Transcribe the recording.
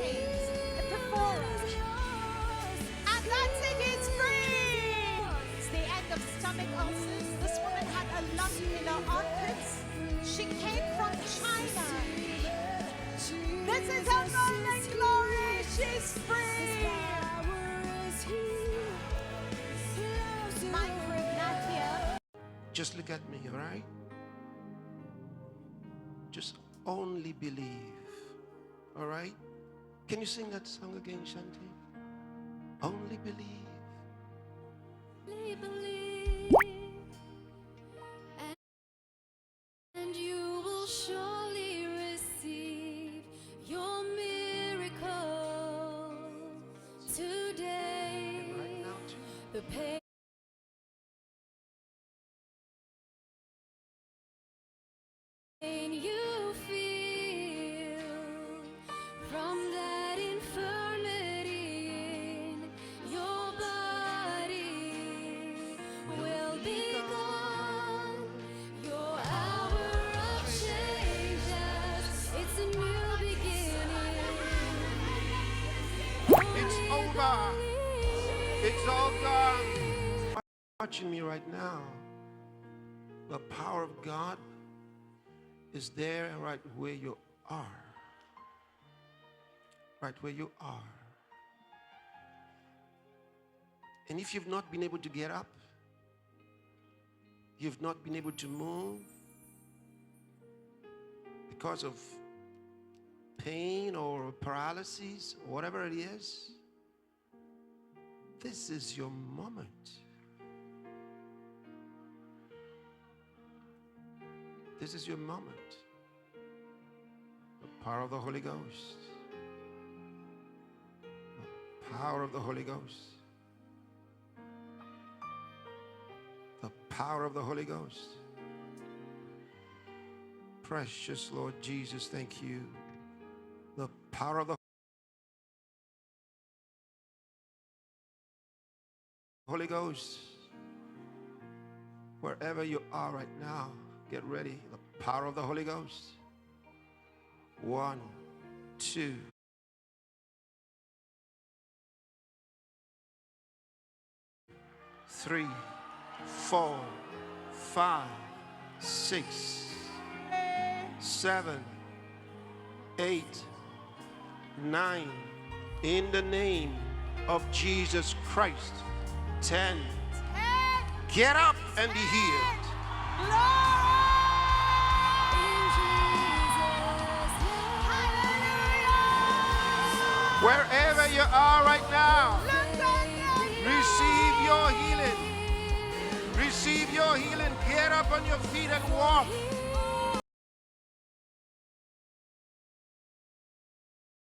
pains before us. And that's it, it's free. It's the end of stomach ulcers. This woman had a lump in her armpits. She came from China. This is her moment, glory. She's free. Just look at me, all right? Just only believe, all right? Can you sing that song again, Shanti? Only believe. Only believe, and you will surely receive your miracle today. And right now, too. The pain you feel from that infirmity in your body will be gone. Your hour of changes, it's a new beginning. It's over. It's all gone. Watching me right now. The power of God is there right where you are. Right where you are. And if you've not been able to get up, you've not been able to move because of pain or paralysis, or whatever it is, this is your moment. This is your moment. The power of the Holy Ghost. The power of the Holy Ghost. The power of the Holy Ghost. Precious Lord Jesus, thank you. The power of the Holy Ghost. Wherever you are right now, get ready. The power of the Holy Ghost. 1, 2. 3, 4, 5, 6, 7, 8, 9. In the name of Jesus Christ. 10. Get up and be healed. Wherever you are right now, receive your healing. Receive your healing. Get up on your feet and walk.